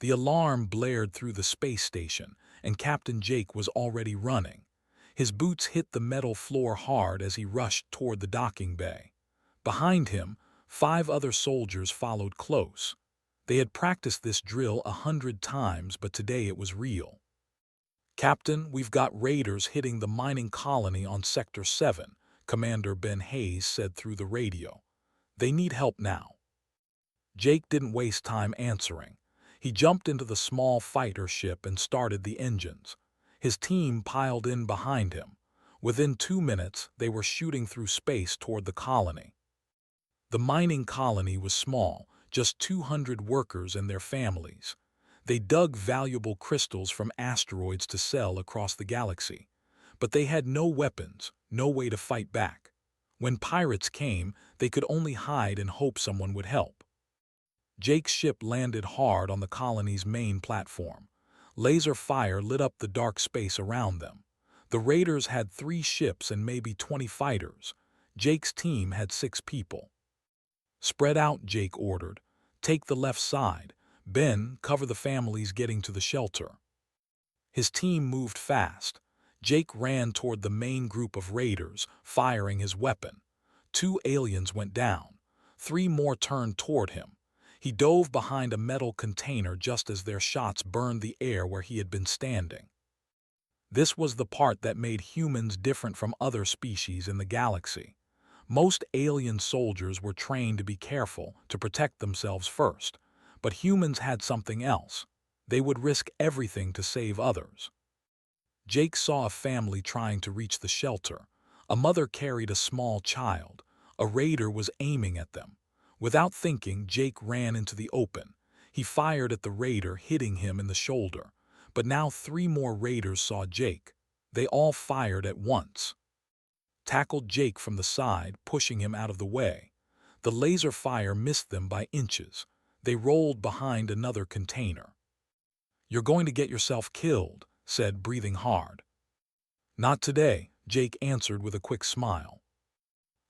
The alarm blared through the space station, and Captain Jake was already running. His boots hit the metal floor hard as he rushed toward the docking bay. Behind him, 5 other soldiers followed close. They had practiced this drill 100 times, but today it was real. "Captain, we've got raiders hitting the mining colony on Sector 7, Commander Ben Hayes said through the radio. "They need help now." Jake didn't waste time answering. He jumped into the small fighter ship and started the engines. His team piled in behind him. Within 2 minutes, they were shooting through space toward the colony. The mining colony was small, just 200 workers and their families. They dug valuable crystals from asteroids to sell across the galaxy. But they had no weapons, no way to fight back. When pirates came, they could only hide and hope someone would help. Jake's ship landed hard on the colony's main platform. Laser fire lit up the dark space around them. The raiders had 3 ships and maybe 20 fighters. Jake's team had 6 people. "Spread out," Jake ordered. "Take the left side. Ben, cover the families getting to the shelter." His team moved fast. Jake ran toward the main group of raiders, firing his weapon. 2 aliens went down. 3 more turned toward him. He dove behind a metal container just as their shots burned the air where he had been standing. This was the part that made humans different from other species in the galaxy. Most alien soldiers were trained to be careful, to protect themselves first. But humans had something else. They would risk everything to save others. Jake saw a family trying to reach the shelter. A mother carried a small child. A raider was aiming at them. Without thinking, Jake ran into the open. He fired at the raider, hitting him in the shoulder. But now 3 more raiders saw Jake. They all fired at once. Tackled Jake from the side, pushing him out of the way. The laser fire missed them by inches. They rolled behind another container. "You're going to get yourself killed," said, breathing hard. "Not today," Jake answered with a quick smile.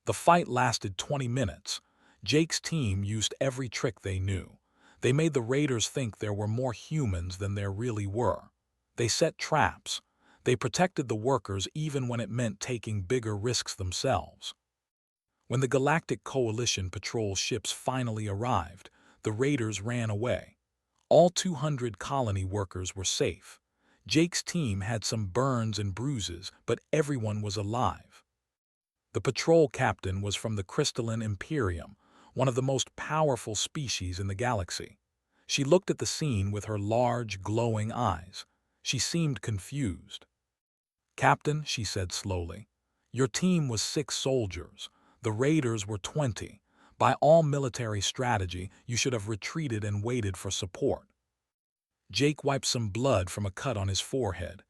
The fight lasted 20 minutes. Jake's team used every trick they knew. They made the raiders think there were more humans than there really were. They set traps. They protected the workers even when it meant taking bigger risks themselves. When the Galactic Coalition patrol ships finally arrived, the raiders ran away. All 200 colony workers were safe. Jake's team had some burns and bruises, but everyone was alive. The patrol captain was from the Crystalline Imperium, one of the most powerful species in the galaxy. She looked at the scene with her large, glowing eyes. She seemed confused. "Captain," she said slowly, "your team was 6 soldiers. The raiders were 20. By all military strategy, you should have retreated and waited for support." Jake wiped some blood from a cut on his forehead.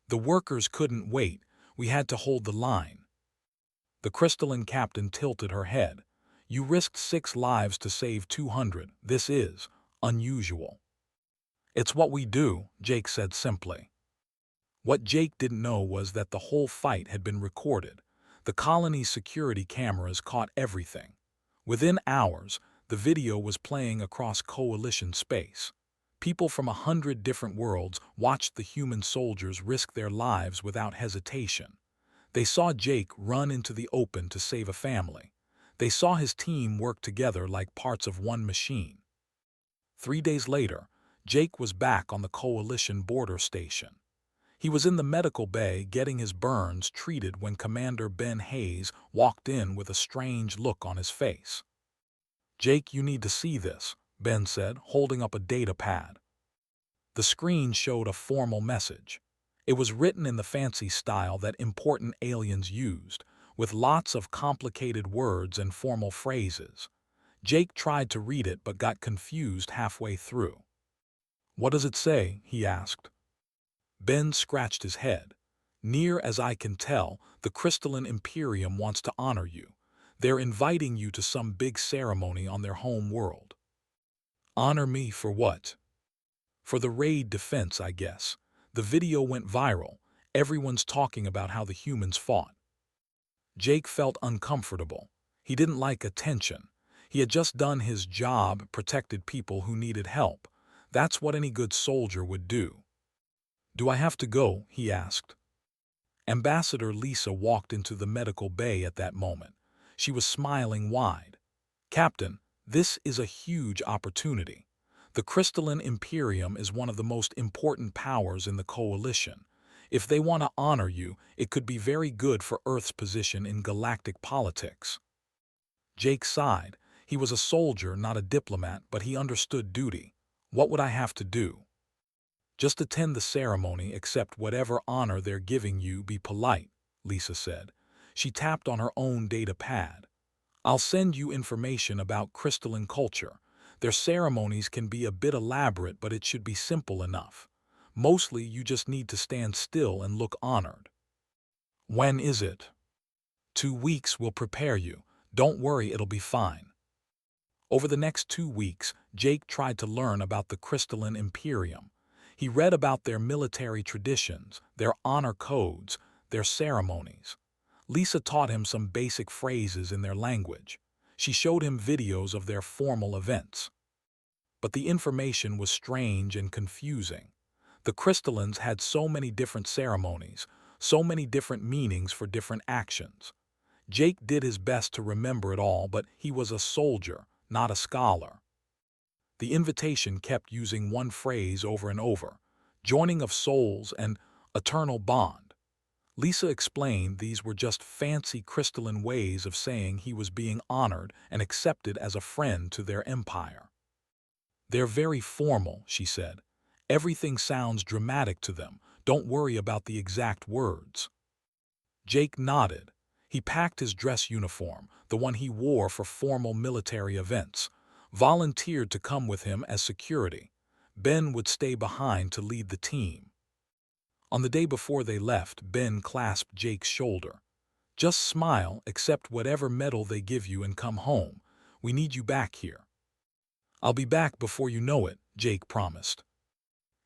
"The workers couldn't wait. We had to hold the line." The crystalline captain tilted her head. "You risked 6 lives to save 200. This is unusual." "It's what we do," Jake said simply. What Jake didn't know was that the whole fight had been recorded. The colony's security cameras caught everything. Within hours, the video was playing across Coalition space. People from 100 different worlds watched the human soldiers risk their lives without hesitation. They saw Jake run into the open to save a family. They saw his team work together like parts of one machine. 3 days later, Jake was back on the Coalition border station. He was in the medical bay getting his burns treated when Commander Ben Hayes walked in with a strange look on his face. "Jake, you need to see this," Ben said, holding up a data pad. The screen showed a formal message. It was written in the fancy style that important aliens used, with lots of complicated words and formal phrases. Jake tried to read it but got confused halfway through. "What does it say?" he asked. Ben scratched his head. "Near as I can tell, the Crystalline Imperium wants to honor you. They're inviting you to some big ceremony on their home world." "Honor me for what?" "For the raid defense, I guess. The video went viral. Everyone's talking about how the humans fought." Jake felt uncomfortable. He didn't like attention. He had just done his job, protected people who needed help. That's what any good soldier would do. "Do I have to go?" he asked. Ambassador Lisa walked into the medical bay at that moment. She was smiling wide. "Captain, this is a huge opportunity. The Crystalline Imperium is one of the most important powers in the Coalition. If they want to honor you, it could be very good for Earth's position in galactic politics." Jake sighed. He was a soldier, not a diplomat, but he understood duty. "What would I have to do?" "Just attend the ceremony, accept whatever honor they're giving you, be polite," Lisa said. She tapped on her own data pad. "I'll send you information about crystalline culture. Their ceremonies can be a bit elaborate, but it should be simple enough. Mostly you just need to stand still and look honored." "When is it?" "2 weeks will prepare you. Don't worry, it'll be fine." Over the next 2 weeks, Jake tried to learn about the Crystalline Imperium. He read about their military traditions, their honor codes, their ceremonies. Lisa taught him some basic phrases in their language. She showed him videos of their formal events. But the information was strange and confusing. The Crystallines had so many different ceremonies, so many different meanings for different actions. Jake did his best to remember it all, but he was a soldier, not a scholar. The invitation kept using one phrase over and over: joining of souls and eternal bond. Lisa explained these were just fancy crystalline ways of saying he was being honored and accepted as a friend to their empire. "They're very formal," she said. "Everything sounds dramatic to them. Don't worry about the exact words." Jake nodded. He packed his dress uniform, the one he wore for formal military events, volunteered to come with him as security. Ben would stay behind to lead the team. On the day before they left, Ben clasped Jake's shoulder. "Just smile, accept whatever medal they give you, and come home. We need you back here." "I'll be back before you know it," Jake promised.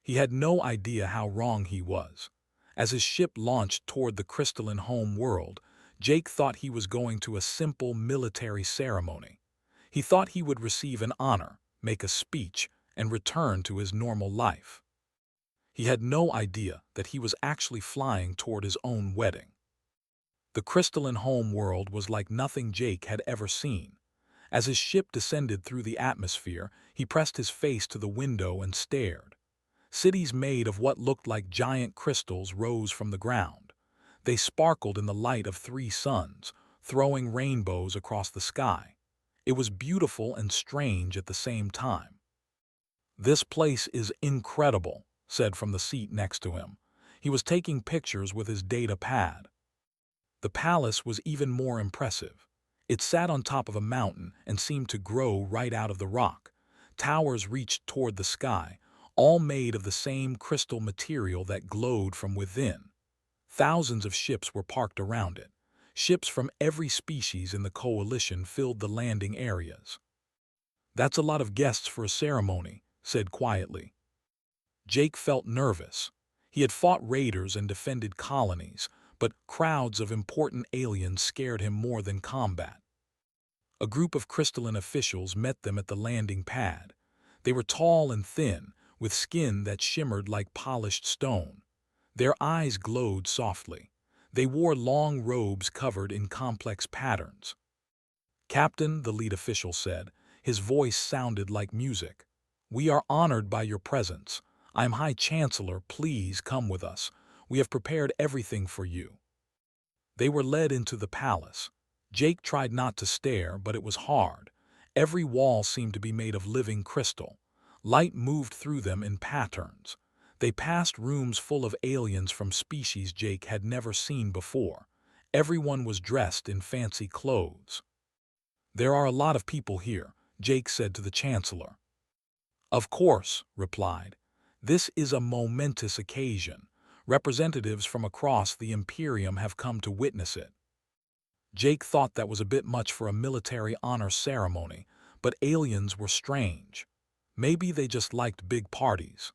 He had no idea how wrong he was. As his ship launched toward the crystalline home world, Jake thought he was going to a simple military ceremony. He thought he would receive an honor, make a speech, and return to his normal life. He had no idea that he was actually flying toward his own wedding. The crystalline home world was like nothing Jake had ever seen. As his ship descended through the atmosphere, he pressed his face to the window and stared. Cities made of what looked like giant crystals rose from the ground. They sparkled in the light of 3 suns, throwing rainbows across the sky. It was beautiful and strange at the same time. "This place is incredible," said from the seat next to him. He was taking pictures with his data pad. The palace was even more impressive. It sat on top of a mountain and seemed to grow right out of the rock. Towers reached toward the sky, all made of the same crystal material that glowed from within. Thousands of ships were parked around it. Ships from every species in the Coalition filled the landing areas. "That's a lot of guests for a ceremony," said quietly. Jake felt nervous. He had fought raiders and defended colonies, but crowds of important aliens scared him more than combat. A group of crystalline officials met them at the landing pad. They were tall and thin, with skin that shimmered like polished stone. Their eyes glowed softly. They wore long robes covered in complex patterns. "Captain," the lead official said, his voice sounded like music, "we are honored by your presence. I am High Chancellor. Please come with us. We have prepared everything for you." They were led into the palace. Jake tried not to stare, but it was hard. Every wall seemed to be made of living crystal. Light moved through them in patterns. They passed rooms full of aliens from species Jake had never seen before. Everyone was dressed in fancy clothes. "There are a lot of people here," Jake said to the Chancellor. "Of course," replied. "This is a momentous occasion. Representatives from across the Imperium have come to witness it." Jake thought that was a bit much for a military honor ceremony, but aliens were strange. Maybe they just liked big parties.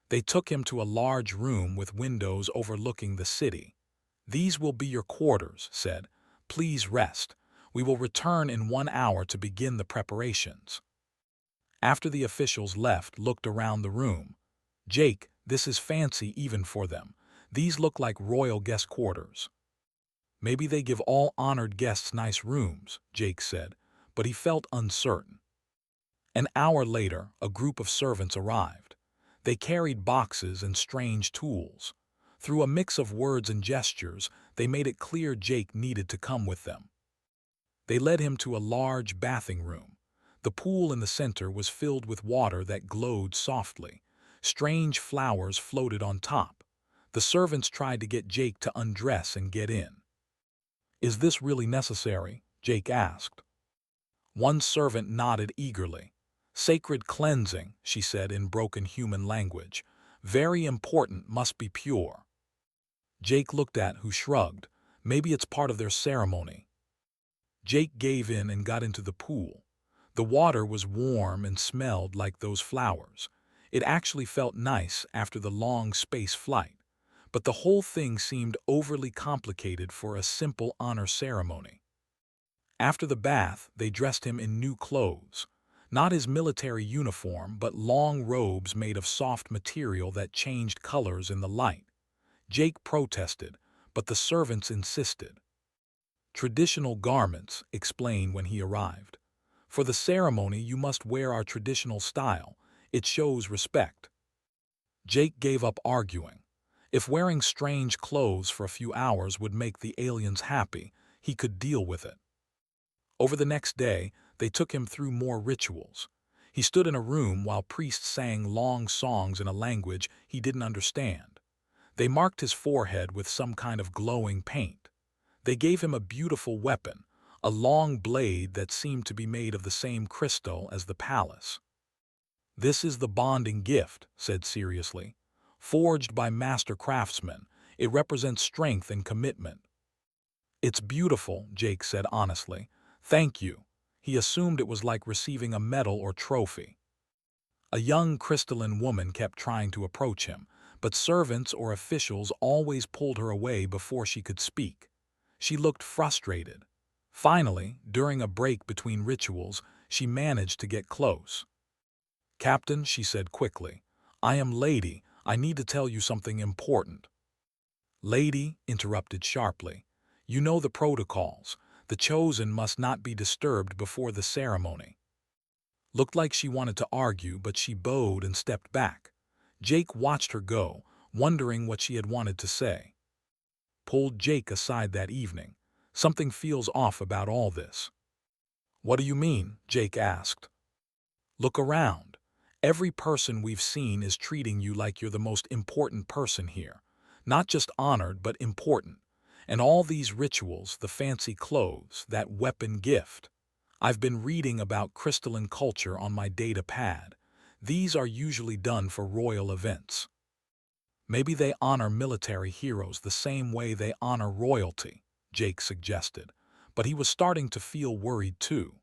They took him to a large room with windows overlooking the city. "These will be your quarters," said. "Please rest. We will return in 1 hour to begin the preparations." After the officials left, looked around the room. "Jake, this is fancy even for them. These look like royal guest quarters." "Maybe they give all honored guests nice rooms," Jake said, but he felt uncertain. An hour later, a group of servants arrived. They carried boxes and strange tools. Through a mix of words and gestures, they made it clear Jake needed to come with them. They led him to a large bathing room. The pool in the center was filled with water that glowed softly. Strange flowers floated on top. The servants tried to get Jake to undress and get in. "Is this really necessary?" Jake asked. One servant nodded eagerly. "Sacred cleansing," she said in broken human language. "Very important, must be pure." Jake looked at who shrugged. "Maybe it's part of their ceremony." Jake gave in and got into the pool. The water was warm and smelled like those flowers. It actually felt nice after the long space flight. But the whole thing seemed overly complicated for a simple honor ceremony. After the bath, they dressed him in new clothes. Not his military uniform, but long robes made of soft material that changed colors in the light. Jake protested, but the servants insisted. "Traditional garments," explained when he arrived. "For the ceremony, you must wear our traditional style. It shows respect." Jake gave up arguing. If wearing strange clothes for a few hours would make the aliens happy, he could deal with it. Over the next day, they took him through more rituals. He stood in a room while priests sang long songs in a language he didn't understand. They marked his forehead with some kind of glowing paint. They gave him a beautiful weapon, a long blade that seemed to be made of the same crystal as the palace. "This is the bonding gift," said seriously. "Forged by master craftsmen, it represents strength and commitment." "It's beautiful," Jake said honestly. "Thank you." He assumed it was like receiving a medal or trophy. A young crystalline woman kept trying to approach him, but servants or officials always pulled her away before she could speak. She looked frustrated. Finally, during a break between rituals, she managed to get close. "Captain," she said quickly, "I am Lady. I need to tell you something important." "Lady," interrupted sharply, "you know the protocols. The chosen must not be disturbed before the ceremony." Looked like she wanted to argue, but she bowed and stepped back. Jake watched her go, wondering what she had wanted to say. Pulled Jake aside that evening. "Something feels off about all this." "What do you mean?" Jake asked. "Look around. Every person we've seen is treating you like you're the most important person here. Not just honored, but important. And all these rituals, the fancy clothes, that weapon gift. I've been reading about crystalline culture on my data pad. These are usually done for royal events. Maybe they honor military heroes the same way they honor royalty," Jake suggested, but he was starting to feel worried too.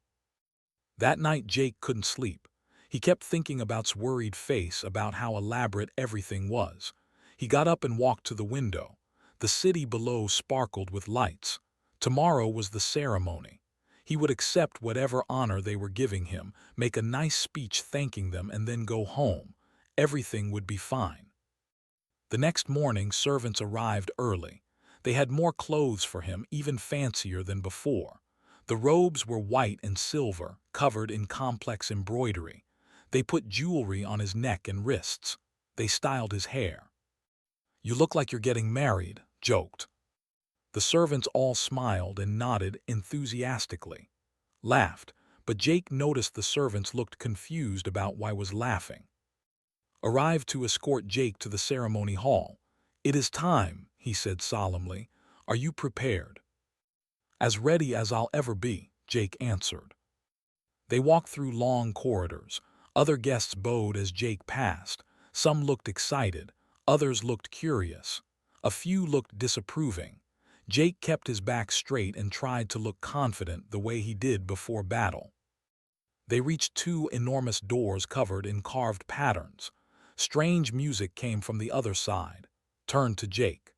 That night Jake couldn't sleep. He kept thinking about his worried face, about how elaborate everything was. He got up and walked to the window. The city below sparkled with lights. Tomorrow was the ceremony. He would accept whatever honor they were giving him, make a nice speech thanking them, and then go home. Everything would be fine. The next morning, servants arrived early. They had more clothes for him, even fancier than before. The robes were white and silver, covered in complex embroidery. They put jewelry on his neck and wrists. They styled his hair. "You look like you're getting married," joked. The servants all smiled and nodded enthusiastically. Laughed, but Jake noticed the servants looked confused about why was laughing. Arrived to escort Jake to the ceremony hall. "It is time," he said solemnly. "Are you prepared?" "As ready as I'll ever be," Jake answered. They walked through long corridors. Other guests bowed as Jake passed. Some looked excited, others looked curious. A few looked disapproving. Jake kept his back straight and tried to look confident the way he did before battle. They reached two enormous doors covered in carved patterns. Strange music came from the other side. Turned to Jake.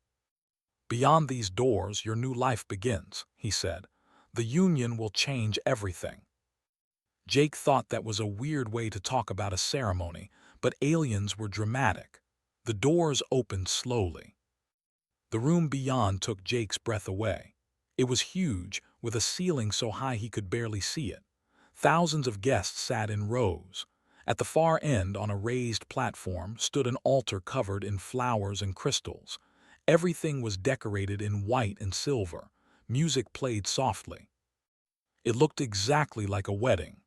"Beyond these doors, your new life begins," he said. "The union will change everything." Jake thought that was a weird way to talk about a ceremony, but aliens were dramatic. The doors opened slowly. The room beyond took Jake's breath away. It was huge, with a ceiling so high he could barely see it. Thousands of guests sat in rows. At the far end, on a raised platform, stood an altar covered in flowers and crystals. Everything was decorated in white and silver. Music played softly. It looked exactly like a wedding.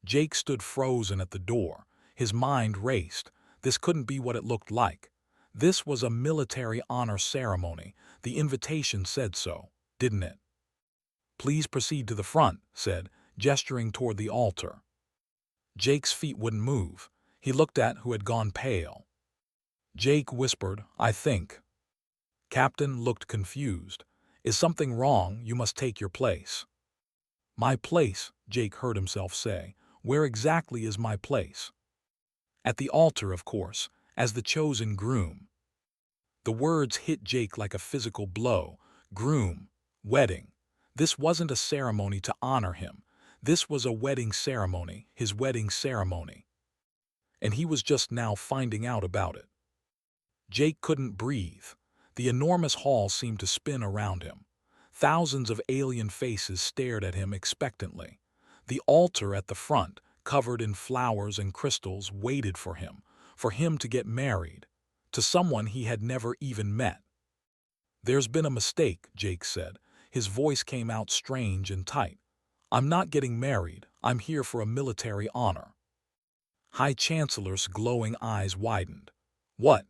Jake stood frozen at the door. His mind raced. This couldn't be what it looked like. This was a military honor ceremony. The invitation said so, didn't it? "Please proceed to the front," said, gesturing toward the altar. Jake's feet wouldn't move. He looked at who had gone pale. Jake whispered, "I think." Captain looked confused. "Is something wrong? You must take your place." "My place," Jake heard himself say. "Where exactly is my place?" "At the altar, of course, as the chosen groom." The words hit Jake like a physical blow. Groom. Wedding. This wasn't a ceremony to honor him. This was a wedding ceremony, his wedding ceremony. And he was just now finding out about it. Jake couldn't breathe. The enormous hall seemed to spin around him. Thousands of alien faces stared at him expectantly. The altar at the front, covered in flowers and crystals, waited for him to get married, to someone he had never even met. "There's been a mistake," Jake said. His voice came out strange and tight. "I'm not getting married. I'm here for a military honor." High Chancellor's glowing eyes widened. "What?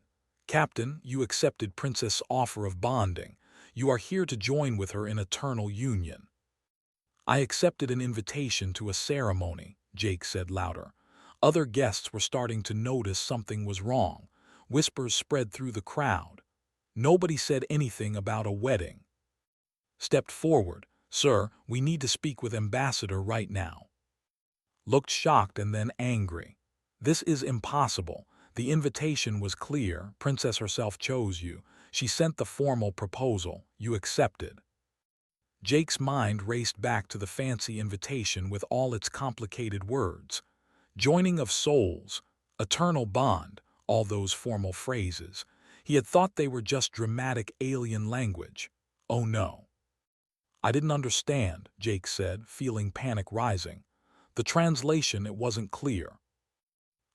Captain, you accepted Princess' offer of bonding. You are here to join with her in eternal union." "I accepted an invitation to a ceremony," Jake said louder. Other guests were starting to notice something was wrong. Whispers spread through the crowd. Nobody said anything about a wedding. Stepped forward. "Sir, we need to speak with Ambassador right now." Looked shocked and then angry. "This is impossible. The invitation was clear. Princess herself chose you. She sent the formal proposal. You accepted." Jake's mind raced back to the fancy invitation with all its complicated words. Joining of souls, eternal bond, all those formal phrases. He had thought they were just dramatic alien language. Oh no. "I didn't understand," Jake said, feeling panic rising. "The translation, it wasn't clear."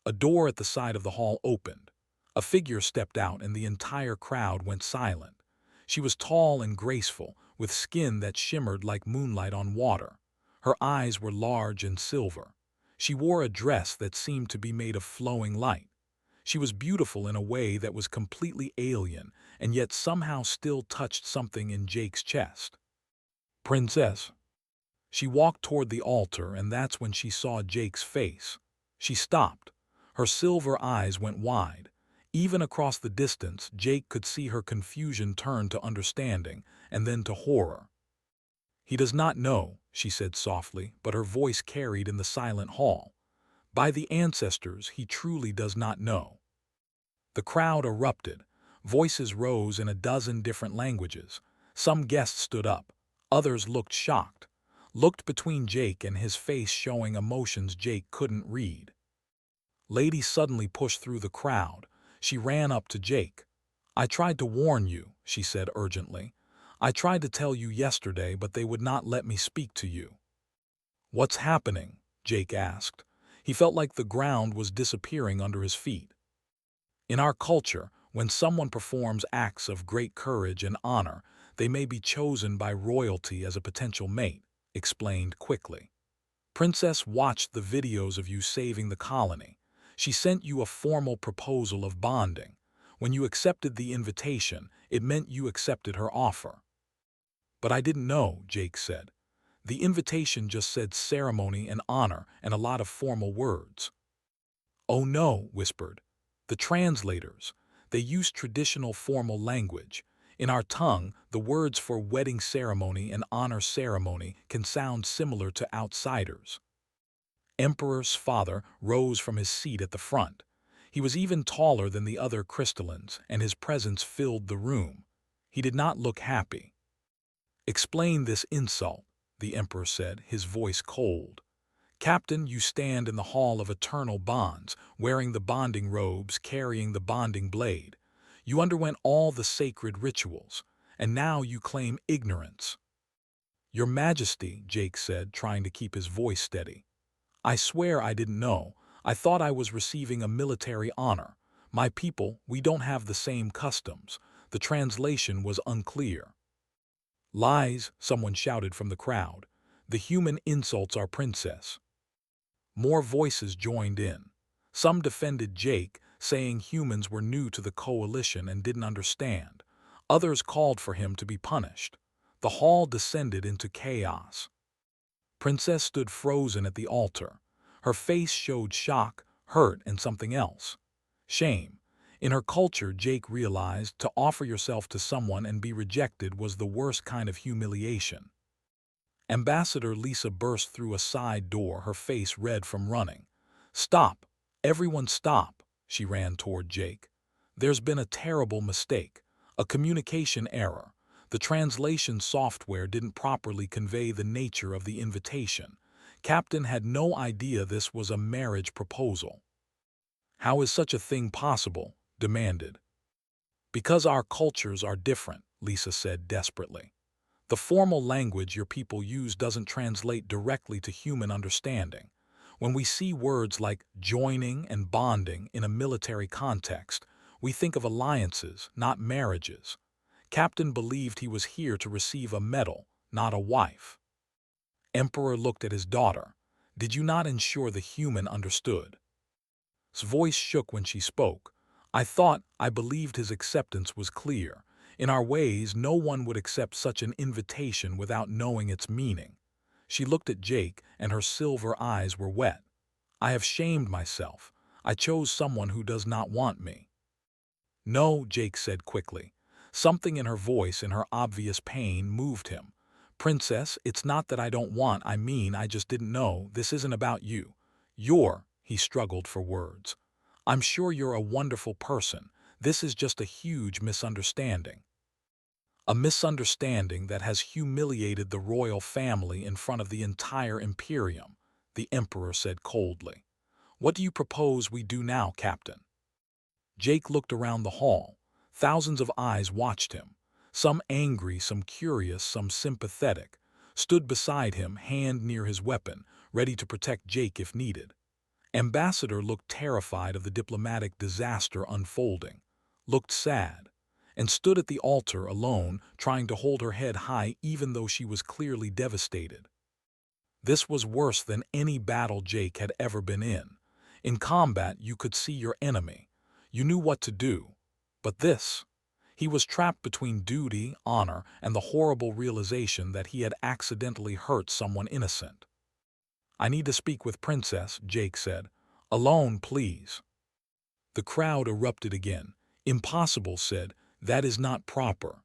A door at the side of the hall opened. A figure stepped out and the entire crowd went silent. She was tall and graceful, with skin that shimmered like moonlight on water. Her eyes were large and silver. She wore a dress that seemed to be made of flowing light. She was beautiful in a way that was completely alien, and yet somehow still touched something in Jake's chest. "Princess." She walked toward the altar, and that's when she saw Jake's face. She stopped. Her silver eyes went wide. Even across the distance, Jake could see her confusion turn to understanding, and then to horror. "He does not know," she said softly, but her voice carried in the silent hall. "By the ancestors, he truly does not know." The crowd erupted. Voices rose in a dozen different languages. Some guests stood up. Others looked shocked. Looked between Jake and his face showing emotions Jake couldn't read. Lady suddenly pushed through the crowd. She ran up to Jake. "I tried to warn you," she said urgently. "I tried to tell you yesterday, but they would not let me speak to you." "What's happening?" Jake asked. He felt like the ground was disappearing under his feet. "In our culture, when someone performs acts of great courage and honor, they may be chosen by royalty as a potential mate," explained quickly. "Princess watched the videos of you saving the colony. She sent you a formal proposal of bonding. When you accepted the invitation, it meant you accepted her offer." "But I didn't know," Jake said. "The invitation just said ceremony and honor and a lot of formal words." "Oh no," whispered. "The translators. They use traditional formal language. In our tongue, the words for wedding ceremony and honor ceremony can sound similar to outsiders." Emperor's father rose from his seat at the front. He was even taller than the other crystallines, and his presence filled the room. He did not look happy. "Explain this insult," the emperor said, his voice cold. Captain, you stand in the Hall of Eternal Bonds, wearing the bonding robes, carrying the bonding blade. You underwent all the sacred rituals, and now you claim ignorance. Your Majesty, Jake said, trying to keep his voice steady. I swear I didn't know. I thought I was receiving a military honor. My people, we don't have the same customs. The translation was unclear. Lies, someone shouted from the crowd. The human insults our princess. More voices joined in. Some defended Jake, saying humans were new to the coalition and didn't understand. Others called for him to be punished. The hall descended into chaos. Princess stood frozen at the altar. Her face showed shock, hurt, and something else. Shame. In her culture, Jake realized to offer yourself to someone and be rejected was the worst kind of humiliation. Ambassador Lisa burst through a side door, her face red from running. Stop! Everyone stop! She ran toward Jake. There's been a terrible mistake, a communication error. The translation software didn't properly convey the nature of the invitation. Captain had no idea this was a marriage proposal. How is such a thing possible? Demanded. Because our cultures are different, Lisa said desperately. The formal language your people use doesn't translate directly to human understanding. When we see words like joining and bonding in a military context, we think of alliances, not marriages. Captain believed he was here to receive a medal, not a wife. Emperor looked at his daughter. Did you not ensure the human understood? His voice shook when she spoke. I believed his acceptance was clear. In our ways, no one would accept such an invitation without knowing its meaning. She looked at Jake, and her silver eyes were wet. I have shamed myself. I chose someone who does not want me. No, Jake said quickly. Something in her voice and her obvious pain moved him. Princess, it's not that I don't want, I just didn't know. This isn't about you. He struggled for words. I'm sure you're a wonderful person. This is just a huge misunderstanding. A misunderstanding that has humiliated the royal family in front of the entire Imperium, the Emperor said coldly. What do you propose we do now, Captain? Jake looked around the hall. Thousands of eyes watched him. Some angry, some curious, some sympathetic. Stood beside him, hand near his weapon, ready to protect Jake if needed. Ambassador looked terrified of the diplomatic disaster unfolding, looked sad, and stood at the altar alone, trying to hold her head high even though she was clearly devastated. This was worse than any battle Jake had ever been in. In combat, you could see your enemy. You knew what to do. But this, he was trapped between duty, honor, and the horrible realization that he had accidentally hurt someone innocent. I need to speak with Princess, Jake said. Alone, please. The crowd erupted again. Impossible, said. That is not proper.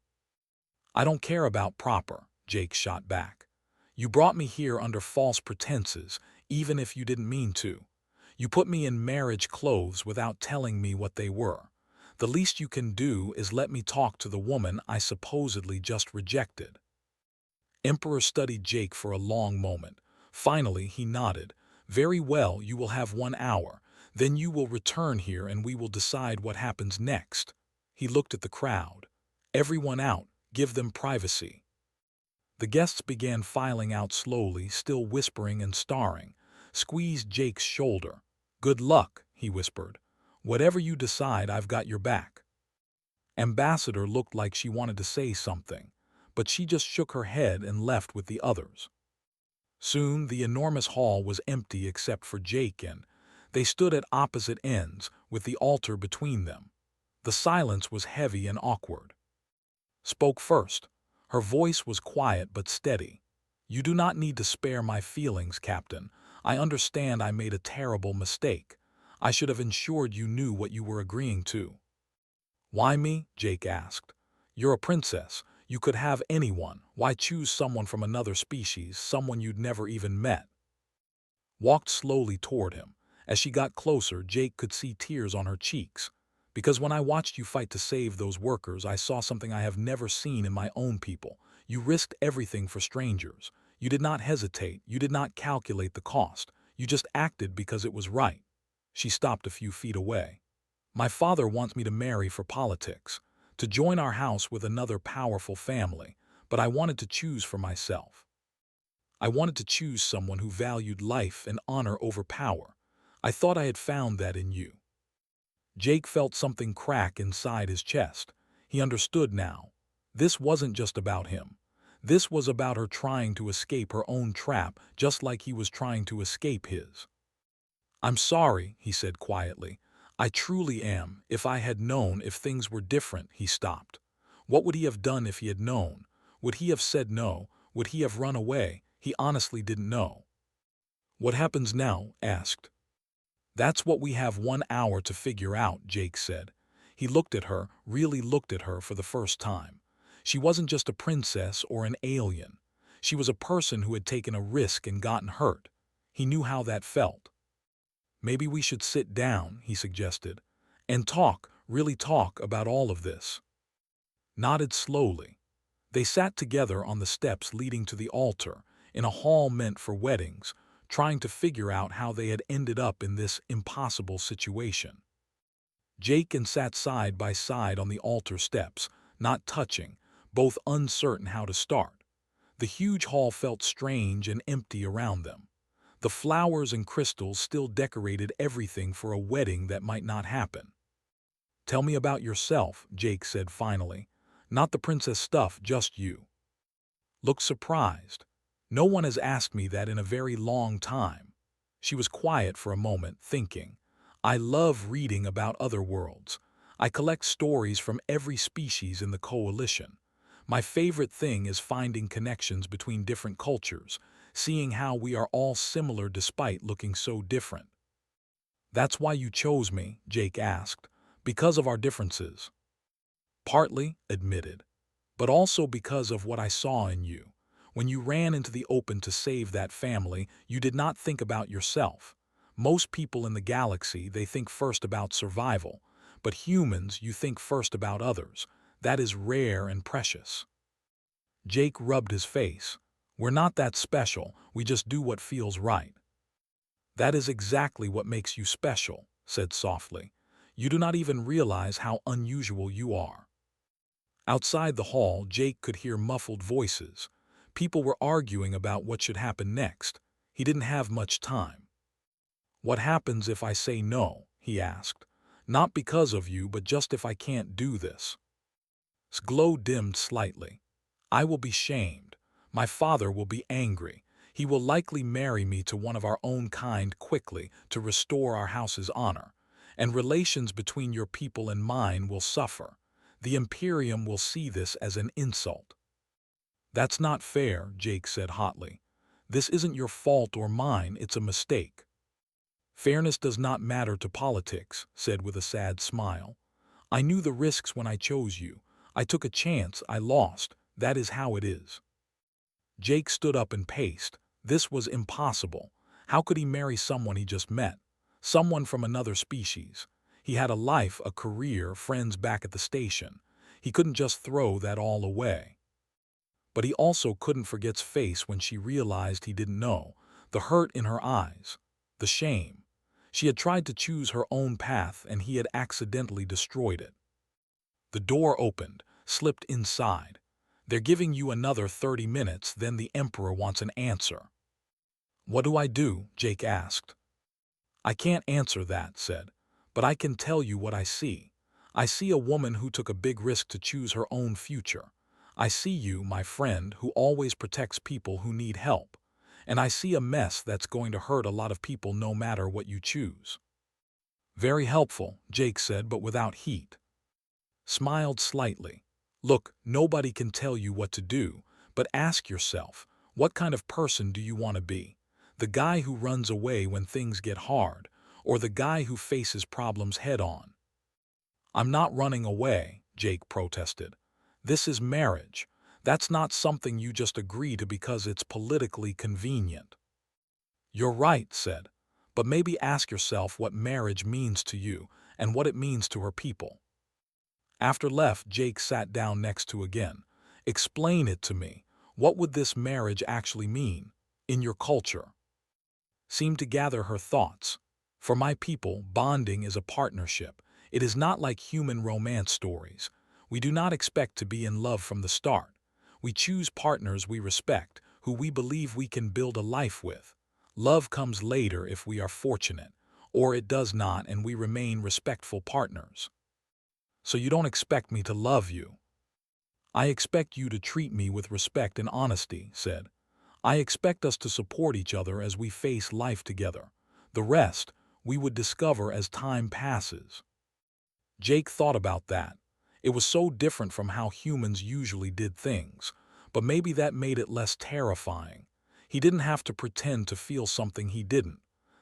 I don't care about proper, Jake shot back. You brought me here under false pretenses, even if you didn't mean to. You put me in marriage clothes without telling me what they were. The least you can do is let me talk to the woman I supposedly just rejected. Emperor studied Jake for a long moment. Finally, he nodded. Very well, you will have 1 hour. Then you will return here and we will decide what happens next. He looked at the crowd. Everyone out, give them privacy. The guests began filing out slowly, still whispering and staring. Squeezed Jake's shoulder. Good luck, he whispered. Whatever you decide, I've got your back. Ambassador looked like she wanted to say something, but she just shook her head and left with the others. Soon the enormous hall was empty except for Jake, and they stood at opposite ends, with the altar between them. The silence was heavy and awkward. Spoke first. Her voice was quiet but steady. You do not need to spare my feelings, Captain. I understand I made a terrible mistake. I should have ensured you knew what you were agreeing to. Why me? Jake asked. You're a princess. You could have anyone. Why choose someone from another species, someone you'd never even met? Walked slowly toward him. As she got closer, Jake could see tears on her cheeks. Because when I watched you fight to save those workers, I saw something I have never seen in my own people. You risked everything for strangers. You did not hesitate. You did not calculate the cost. You just acted because it was right." She stopped a few feet away. "My father wants me to marry for politics, to join our house with another powerful family, but I wanted to choose for myself. I wanted to choose someone who valued life and honor over power. I thought I had found that in you." Jake felt something crack inside his chest. He understood now. This wasn't just about him. This was about her trying to escape her own trap, just like he was trying to escape his. "I'm sorry," he said quietly. "I truly am. If I had known, if things were different." He stopped. What would he have done if he had known? Would he have said no? Would he have run away? He honestly didn't know. "What happens now?" asked. "That's what we have 1 hour to figure out," Jake said. He looked at her, really looked at her for the first time. She wasn't just a princess or an alien. She was a person who had taken a risk and gotten hurt. He knew how that felt. "Maybe we should sit down," he suggested, "and talk, really talk about all of this." Nodded slowly. They sat together on the steps leading to the altar, in a hall meant for weddings, trying to figure out how they had ended up in this impossible situation. Jake and sat side by side on the altar steps, not touching, both uncertain how to start. The huge hall felt strange and empty around them. The flowers and crystals still decorated everything for a wedding that might not happen. "Tell me about yourself," Jake said finally. "Not the princess stuff, just you." Looked surprised. "No one has asked me that in a very long time." She was quiet for a moment, thinking. "I love reading about other worlds. I collect stories from every species in the coalition. My favorite thing is finding connections between different cultures, seeing how we are all similar despite looking so different." "That's why you chose me?" Jake asked. "Because of our differences?" "Partly," admitted, "but also because of what I saw in you. When you ran into the open to save that family, you did not think about yourself. Most people in the galaxy, they think first about survival, but humans, you think first about others. That is rare and precious." Jake rubbed his face. "We're not that special, we just do what feels right." "That is exactly what makes you special," said softly. "You do not even realize how unusual you are." Outside the hall, Jake could hear muffled voices. People were arguing about what should happen next. He didn't have much time. "What happens if I say no?" he asked. "Not because of you, but just if I can't do this." His glow dimmed slightly. "I will be shamed. My father will be angry. He will likely marry me to one of our own kind quickly to restore our house's honor. And relations between your people and mine will suffer. The Imperium will see this as an insult." "That's not fair," Jake said hotly. "This isn't your fault or mine, it's a mistake." "Fairness does not matter to politics," said with a sad smile. "I knew the risks when I chose you. I took a chance, I lost. That is how it is." Jake stood up and paced. This was impossible. How could he marry someone he just met? Someone from another species. He had a life, a career, friends back at the station. He couldn't just throw that all away. But he also couldn't forget's face when she realized he didn't know. The hurt in her eyes. The shame. She had tried to choose her own path and he had accidentally destroyed it. The door opened, slipped inside. "They're giving you another 30 minutes, then the Emperor wants an answer." "What do I do?" Jake asked. "I can't answer that," said. "But I can tell you what I see. I see a woman who took a big risk to choose her own future. I see you, my friend, who always protects people who need help. And I see a mess that's going to hurt a lot of people no matter what you choose." "Very helpful," Jake said, but without heat. Smiled slightly. "Look, nobody can tell you what to do, but ask yourself, what kind of person do you want to be? The guy who runs away when things get hard, or the guy who faces problems head on?" "I'm not running away," Jake protested. "This is marriage. That's not something you just agree to because it's politically convenient." "You're right," said. "But maybe ask yourself what marriage means to you and what it means to her people." After left, Jake sat down next to again. "Explain it to me. What would this marriage actually mean? In your culture?" seemed to gather her thoughts. For my people, bonding is a partnership. It is not like human romance stories. We do not expect to be in love from the start. We choose partners we respect, who we believe we can build a life with. Love comes later if we are fortunate, or it does not and we remain respectful partners. So you don't expect me to love you? I expect you to treat me with respect and honesty, said. I expect us to support each other as we face life together. The rest, we would discover as time passes. Jake thought about that. It was so different from how humans usually did things, but maybe that made it less terrifying. He didn't have to pretend to feel something he didn't.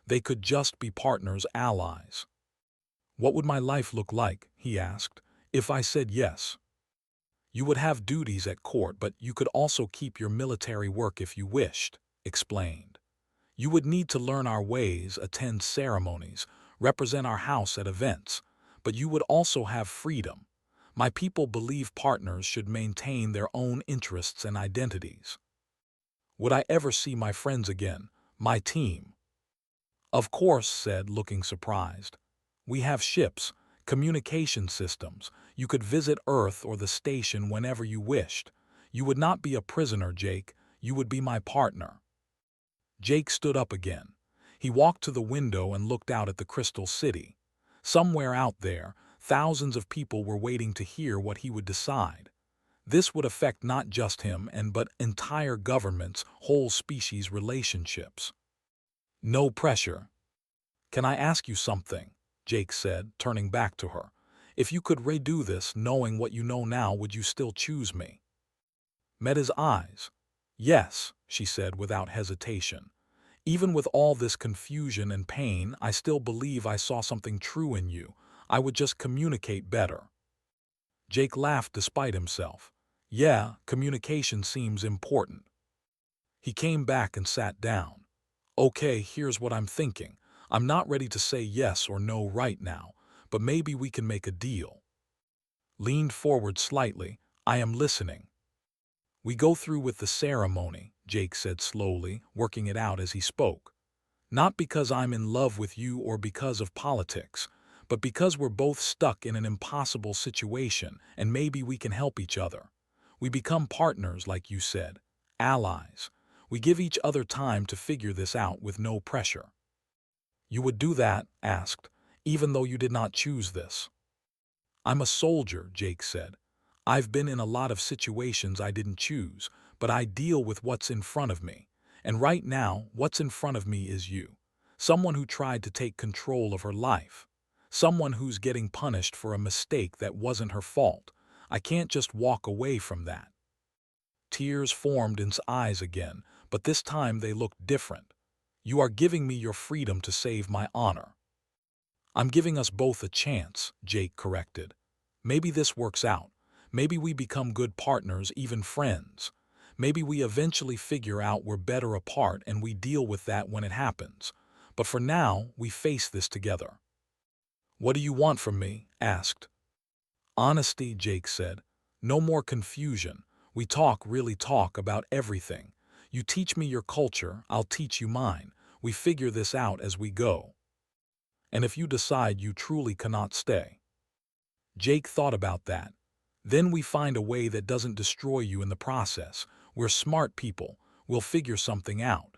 They could just be partners, allies. What would my life look like, he asked, if I said yes? You would have duties at court, but you could also keep your military work if you wished, explained. You would need to learn our ways, attend ceremonies, represent our house at events, but you would also have freedom. My people believe partners should maintain their own interests and identities. Would I ever see my friends again, my team? Of course, said, looking surprised. We have ships, communication systems. You could visit Earth or the station whenever you wished. You would not be a prisoner, Jake. You would be my partner. Jake stood up again. He walked to the window and looked out at the Crystal City. Somewhere out there, thousands of people were waiting to hear what he would decide. This would affect not just him but entire governments, whole species relationships. No pressure. Can I ask you something? Jake said, turning back to her. If you could redo this, knowing what you know now, would you still choose me? Met his eyes. Yes, she said without hesitation. Even with all this confusion and pain, I still believe I saw something true in you. I would just communicate better. Jake laughed despite himself. Yeah, communication seems important. He came back and sat down. Okay, here's what I'm thinking. I'm not ready to say yes or no right now, but maybe we can make a deal. Leaned forward slightly. I am listening. We go through with the ceremony, Jake said slowly, working it out as he spoke. Not because I'm in love with you or because of politics, but because we're both stuck in an impossible situation and maybe we can help each other. We become partners, like you said, allies. We give each other time to figure this out with no pressure. You would do that, asked, even though you did not choose this. I'm a soldier, Jake said. I've been in a lot of situations I didn't choose, but I deal with what's in front of me. And right now, what's in front of me is you. Someone who tried to take control of her life. Someone who's getting punished for a mistake that wasn't her fault. I can't just walk away from that. Tears formed in his eyes again, but this time they looked different. You are giving me your freedom to save my honor. I'm giving us both a chance, Jake corrected. Maybe this works out. Maybe we become good partners, even friends. Maybe we eventually figure out we're better apart and we deal with that when it happens. But for now, we face this together. What do you want from me? Asked. Honesty, Jake said. No more confusion. We really talk about everything. You teach me your culture, I'll teach you mine. We figure this out as we go. And if you decide you truly cannot stay. Jake thought about that. Then we find a way that doesn't destroy you in the process. We're smart people. We'll figure something out.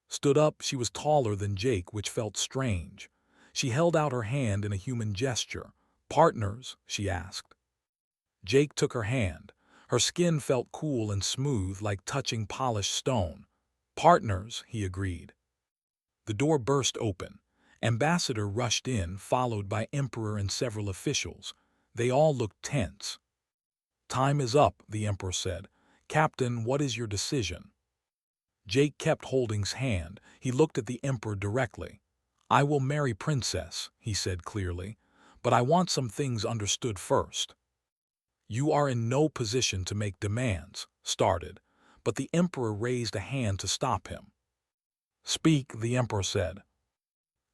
Stood up, she was taller than Jake, which felt strange. She held out her hand in a human gesture. Partners? She asked. Jake took her hand. Her skin felt cool and smooth, like touching polished stone. Partners, he agreed. The door burst open. Ambassador rushed in, followed by Emperor and several officials. They all looked tense. Time is up, the Emperor said. Captain, what is your decision? Jake kept holding his hand. He looked at the Emperor directly. I will marry Princess, he said clearly, but I want some things understood first. You are in no position to make demands, started, but the Emperor raised a hand to stop him. Speak, the Emperor said.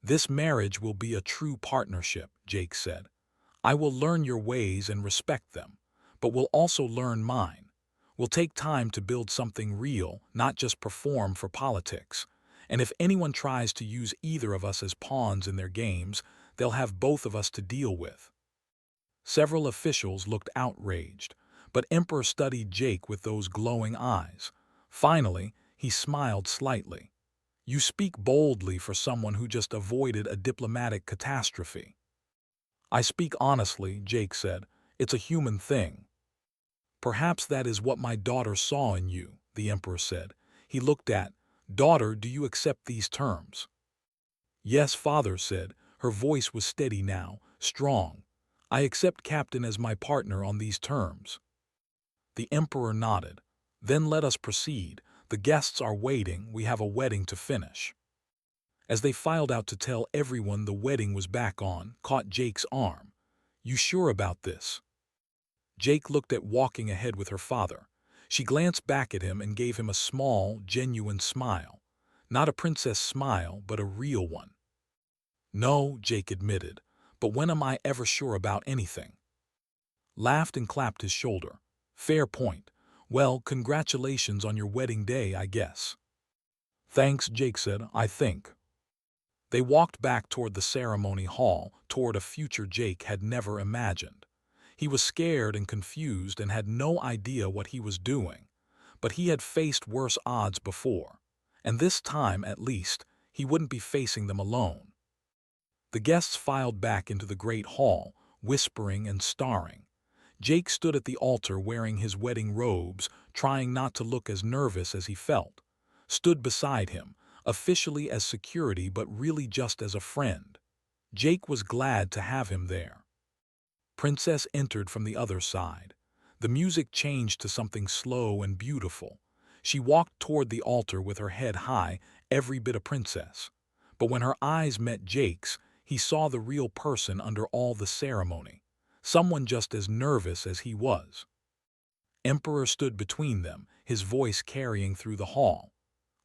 This marriage will be a true partnership, Jake said. I will learn your ways and respect them, but will also learn mine. We'll take time to build something real, not just perform for politics. and if anyone tries to use either of us as pawns in their games, they'll have both of us to deal with." Several officials looked outraged, but Emperor studied Jake with those glowing eyes. Finally, he smiled slightly. "You speak boldly for someone who just avoided a diplomatic catastrophe." "I speak honestly," Jake said. "It's a human thing." "Perhaps that is what my daughter saw in you," the Emperor said. He looked at, "Daughter, do you accept these terms?" "Yes, Father," said. Her voice was steady now, strong. "I accept Captain as my partner on these terms." The Emperor nodded. "Then let us proceed. The guests are waiting. We have a wedding to finish." As they filed out to tell everyone the wedding was back on, caught Jake's arm. "You sure about this?" Jake looked at walking ahead with her father. She glanced back at him and gave him a small, genuine smile. Not a princess smile, but a real one. "No," Jake admitted, "but when am I ever sure about anything?" Laughed and clapped his shoulder. "Fair point. Well, congratulations on your wedding day, I guess." "Thanks," Jake said, "I think." They walked back toward the ceremony hall, toward a future Jake had never imagined. He was scared and confused and had no idea what he was doing. But he had faced worse odds before, and this time, at least, he wouldn't be facing them alone. The guests filed back into the great hall, whispering and staring. Jake stood at the altar wearing his wedding robes, trying not to look as nervous as he felt. Stood beside him, officially as security but really just as a friend. Jake was glad to have him there. Princess entered from the other side. The music changed to something slow and beautiful. She walked toward the altar with her head high, every bit a princess. But when her eyes met Jake's, he saw the real person under all the ceremony. Someone just as nervous as he was. Emperor stood between them, his voice carrying through the hall.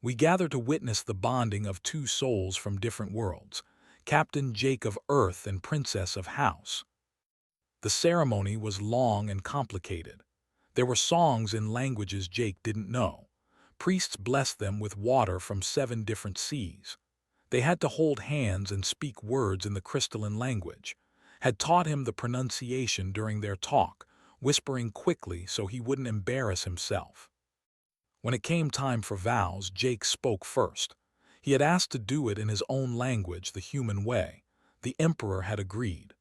"We gather to witness the bonding of two souls from different worlds, Captain Jake of Earth and Princess of House." The ceremony was long and complicated. There were songs in languages Jake didn't know. Priests blessed them with water from 7 different seas. They had to hold hands and speak words in the crystalline language. Had taught him the pronunciation during their talk, whispering quickly so he wouldn't embarrass himself. When it came time for vows, Jake spoke first. He had asked to do it in his own language, the human way. The Emperor had agreed.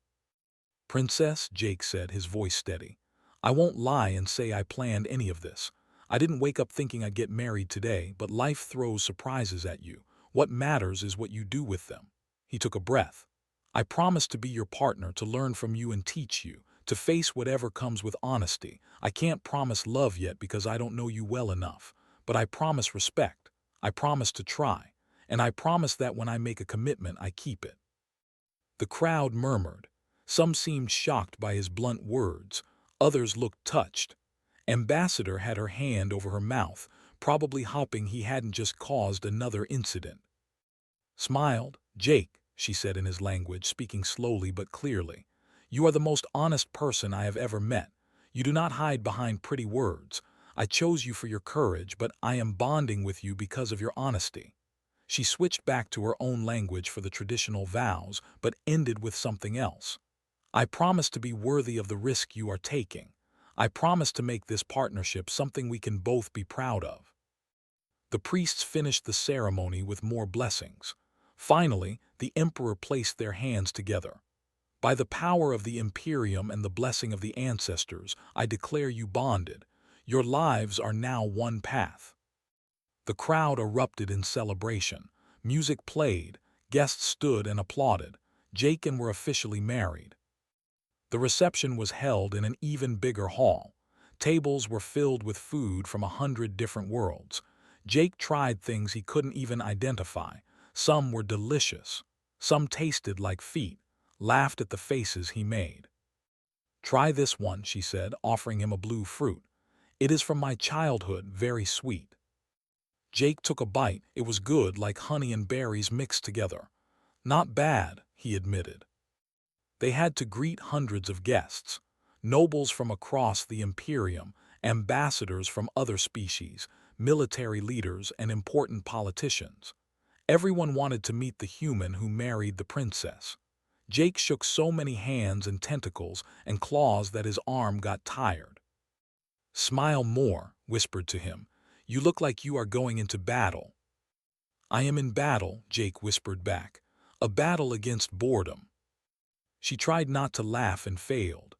"Princess," Jake said, his voice steady, "I won't lie and say I planned any of this. I didn't wake up thinking I'd get married today, but life throws surprises at you. What matters is what you do with them." He took a breath. "I promise to be your partner, to learn from you and teach you, to face whatever comes with honesty. I can't promise love yet because I don't know you well enough, but I promise respect. I promise to try, and I promise that when I make a commitment, I keep it." The crowd murmured. Some seemed shocked by his blunt words. Others looked touched. Ambassador had her hand over her mouth, probably hoping he hadn't just caused another incident. Smiled. "Jake," she said in his language, speaking slowly but clearly, "you are the most honest person I have ever met. You do not hide behind pretty words. I chose you for your courage, but I am bonding with you because of your honesty." She switched back to her own language for the traditional vows, but ended with something else. "I promise to be worthy of the risk you are taking. I promise to make this partnership something we can both be proud of." The priests finished the ceremony with more blessings. Finally, the Emperor placed their hands together. "By the power of the Imperium and the blessing of the ancestors, I declare you bonded. Your lives are now one path." The crowd erupted in celebration. Music played. Guests stood and applauded. Jake and were officially married. The reception was held in an even bigger hall. Tables were filled with food from 100 different worlds. Jake tried things he couldn't even identify. Some were delicious. Some tasted like feet. Laughed at the faces he made. "Try this one," she said, offering him a blue fruit. "It is from my childhood, very sweet." Jake took a bite. It was good, like honey and berries mixed together. "Not bad," he admitted. They had to greet hundreds of guests, nobles from across the Imperium, ambassadors from other species, military leaders, and important politicians. Everyone wanted to meet the human who married the princess. Jake shook so many hands and tentacles and claws that his arm got tired. "Smile more," whispered to him. "You look like you are going into battle." "I am in battle," Jake whispered back. "A battle against boredom." She tried not to laugh and failed.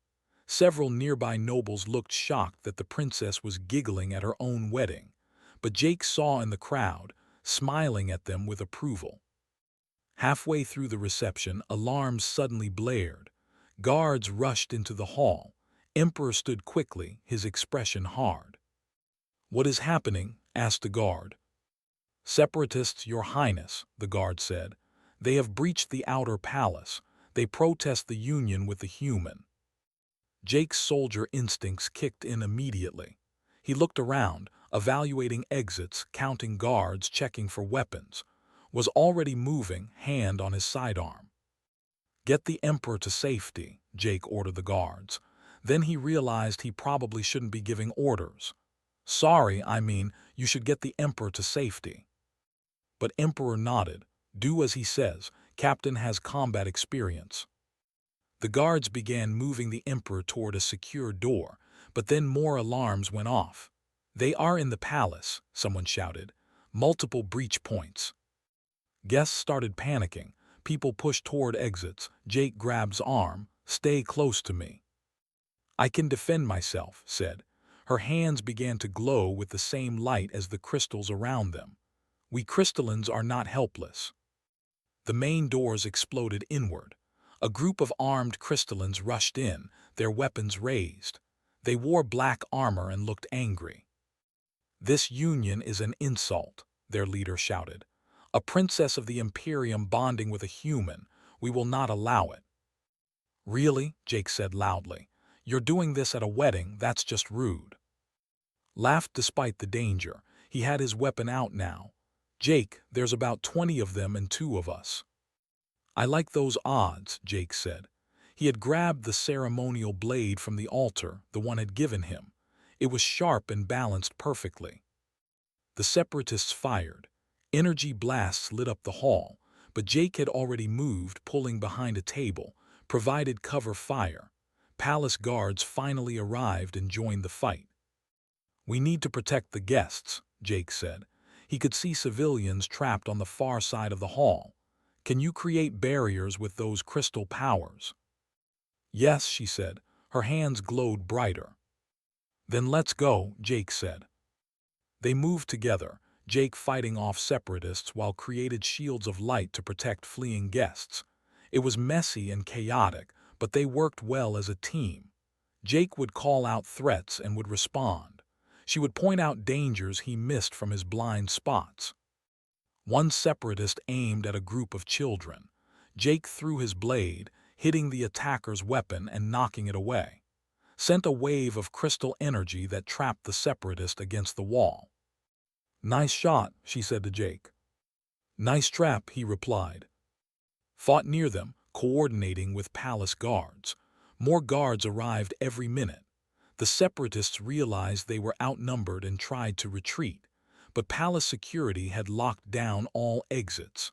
Several nearby nobles looked shocked that the princess was giggling at her own wedding, but Jake saw in the crowd, smiling at them with approval. Halfway through the reception, alarms suddenly blared. Guards rushed into the hall. Emperor stood quickly, his expression hard. "What is happening?" asked the guard. "Separatists, Your Highness," the guard said. "They have breached the outer palace. They protest the union with the human." Jake's soldier instincts kicked in immediately. He looked around, evaluating exits, counting guards, checking for weapons. Was already moving, hand on his sidearm. "Get the Emperor to safety," Jake ordered the guards. Then he realized he probably shouldn't be giving orders. "Sorry, you should get the Emperor to safety." But Emperor nodded. "Do as he says. Captain has combat experience." The guards began moving the Emperor toward a secure door, but then more alarms went off. "They are in the palace," someone shouted. "Multiple breach points." Guests started panicking. People pushed toward exits. Jake grabbed arm. "Stay close to me." "I can defend myself," said. Her hands began to glow with the same light as the crystals around them. "We crystallines are not helpless." The main doors exploded inward. A group of armed crystallines rushed in, their weapons raised. They wore black armor and looked angry. "This union is an insult," their leader shouted. "A princess of the Imperium bonding with a human. We will not allow it." "Really?" Jake said loudly. "You're doing this at a wedding, that's just rude." Laughed despite the danger. He had his weapon out now. "Jake, there's about 20 of them and 2 of us." "I like those odds," Jake said. He had grabbed the ceremonial blade from the altar the one had given him. It was sharp and balanced perfectly. The separatists fired. Energy blasts lit up the hall, but Jake had already moved, pulling behind a table, provided cover fire. Palace guards finally arrived and joined the fight. "We need to protect the guests," Jake said. He could see civilians trapped on the far side of the hall. "Can you create barriers with those crystal powers?" "Yes," she said. Her hands glowed brighter. "Then let's go," Jake said. They moved together, Jake fighting off separatists while created shields of light to protect fleeing guests. It was messy and chaotic, but they worked well as a team. Jake would call out threats and would respond. She would point out dangers he missed from his blind spots. One separatist aimed at a group of children. Jake threw his blade, hitting the attacker's weapon and knocking it away. Sent a wave of crystal energy that trapped the separatist against the wall. "Nice shot," she said to Jake. "Nice trap," he replied. Fought near them, coordinating with palace guards. More guards arrived every minute. The separatists realized they were outnumbered and tried to retreat, but palace security had locked down all exits.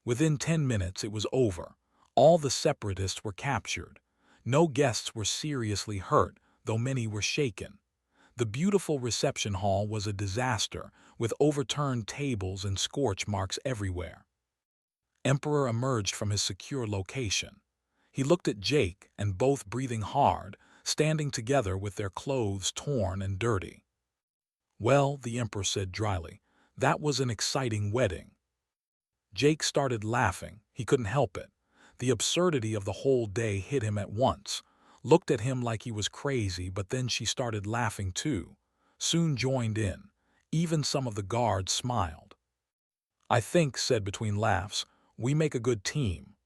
Within 10 minutes it was over. All the separatists were captured. No guests were seriously hurt, though many were shaken. The beautiful reception hall was a disaster, with overturned tables and scorch marks everywhere. Emperor emerged from his secure location. He looked at Jake, and both breathing hard, standing together with their clothes torn and dirty. "Well," the Emperor said dryly, "that was an exciting wedding." Jake started laughing. He couldn't help it. The absurdity of the whole day hit him at once. Looked at him like he was crazy, but then she started laughing too. Soon joined in. Even some of the guards smiled. "I think," said between laughs, "we make a good team."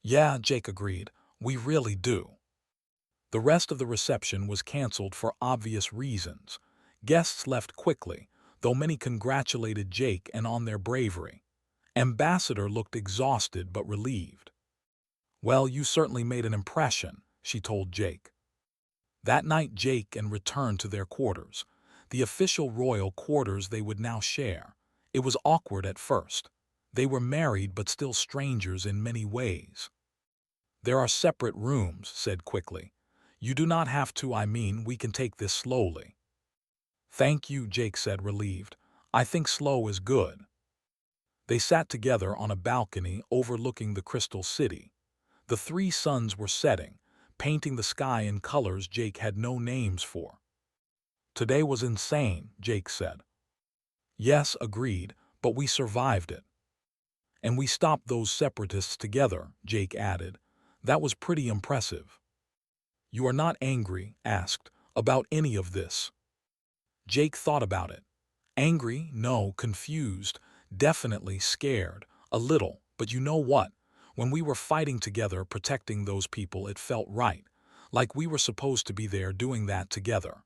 "Yeah," Jake agreed, "we really do." The rest of the reception was canceled for obvious reasons. Guests left quickly, though many congratulated Jake and on their bravery. Ambassador looked exhausted but relieved. "Well, you certainly made an impression," she told Jake. That night Jake and returned to their quarters, the official royal quarters they would now share. It was awkward at first. They were married but still strangers in many ways. "There are separate rooms," said quickly. "You do not have to, we can take this slowly." "Thank you," Jake said, relieved. "I think slow is good." They sat together on a balcony overlooking the Crystal City. The three suns were setting, painting the sky in colors Jake had no names for. "Today was insane," Jake said. "Yes," agreed, "but we survived it." "And we stopped those separatists together," Jake added. "That was pretty impressive." "You are not angry," asked, "about any of this?" Jake thought about it. Angry? No. Confused? Definitely. Scared? A little. But you know what? When we were fighting together, protecting those people, it felt right. Like we were supposed to be there doing that together.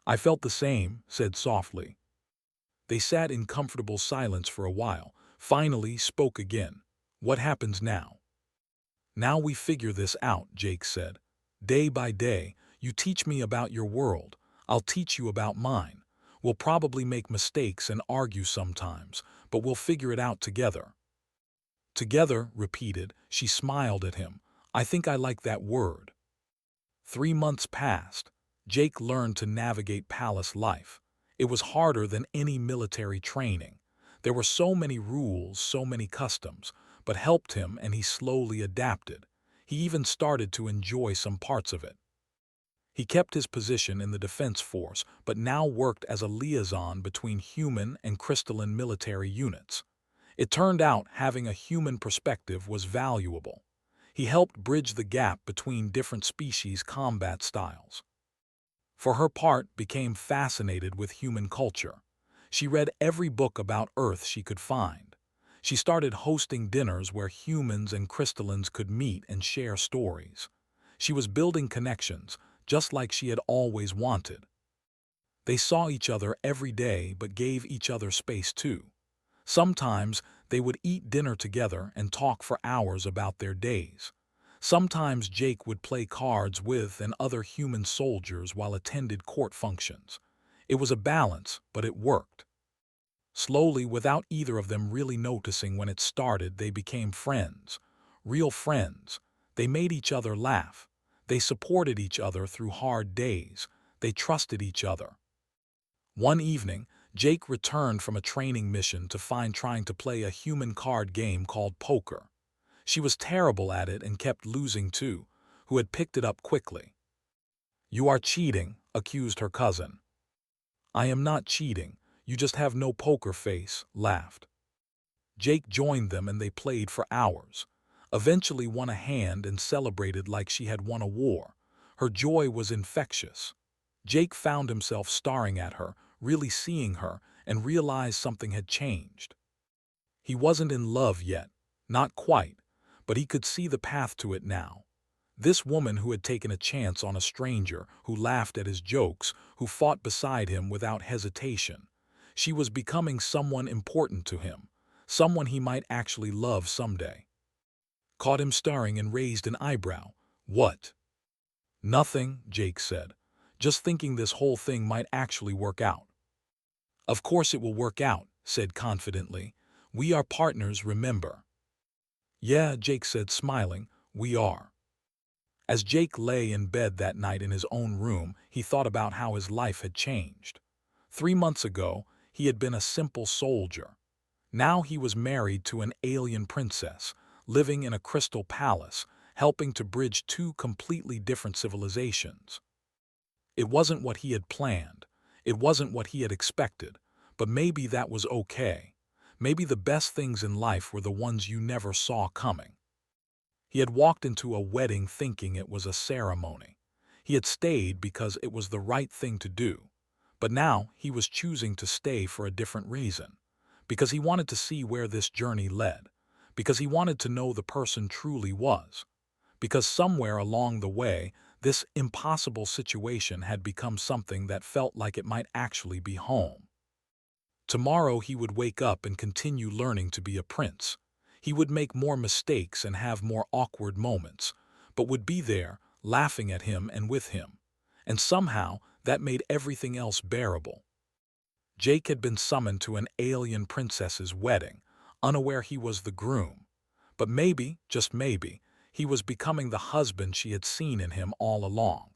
"I felt the same," said softly. They sat in comfortable silence for a while. Finally spoke again. "What happens now?" "Now we figure this out," Jake said. "Day by day, you teach me about your world. I'll teach you about mine. We'll probably make mistakes and argue sometimes, but we'll figure it out together." "Together," repeated. She smiled at him. "I think I like that word." 3 months passed. Jake learned to navigate palace life. It was harder than any military training. There were so many rules, so many customs, but helped him and he slowly adapted. He even started to enjoy some parts of it. He kept his position in the defense force, but now worked as a liaison between human and crystalline military units. It turned out having a human perspective was valuable. He helped bridge the gap between different species' combat styles. For her part, became fascinated with human culture. She read every book about Earth she could find. She started hosting dinners where humans and crystallines could meet and share stories. She was building connections, just like she had always wanted. They saw each other every day but gave each other space too. Sometimes they would eat dinner together and talk for hours about their days. Sometimes Jake would play cards with and other human soldiers while attended court functions. It was a balance, but it worked. Slowly, without either of them really noticing when it started, they became friends. Real friends. They made each other laugh. They supported each other through hard days. They trusted each other. One evening, Jake returned from a training mission to find trying to play a human card game called poker. She was terrible at it and kept losing too, who had picked it up quickly. "You are cheating," accused her cousin. "I am not cheating, you just have no poker face," laughed. Jake joined them and they played for hours. Eventually won a hand and celebrated like she had won a war. Her joy was infectious. Jake found himself staring at her, really seeing her, and realized something had changed. He wasn't in love yet, not quite, but he could see the path to it now. This woman who had taken a chance on a stranger, who laughed at his jokes, who fought beside him without hesitation. She was becoming someone important to him, someone he might actually love someday. Caught him staring and raised an eyebrow. "What?" "Nothing," Jake said. "Just thinking this whole thing might actually work out." "Of course it will work out," said confidently. "We are partners, remember." "Yeah," Jake said, smiling, "we are." As Jake lay in bed that night in his own room, he thought about how his life had changed. 3 months ago, he had been a simple soldier. Now he was married to an alien princess, living in a crystal palace, helping to bridge two completely different civilizations. It wasn't what he had planned. It wasn't what he had expected. But maybe that was okay. Maybe the best things in life were the ones you never saw coming. He had walked into a wedding thinking it was a ceremony. He had stayed because it was the right thing to do. But now he was choosing to stay for a different reason. Because he wanted to see where this journey led. Because he wanted to know the person truly was. Because somewhere along the way, this impossible situation had become something that felt like it might actually be home. Tomorrow he would wake up and continue learning to be a prince. He would make more mistakes and have more awkward moments, but would be there, laughing at him and with him. And somehow, that made everything else bearable. Jake had been summoned to an alien princess's wedding, unaware he was the groom. But maybe, just maybe, he was becoming the husband she had seen in him all along.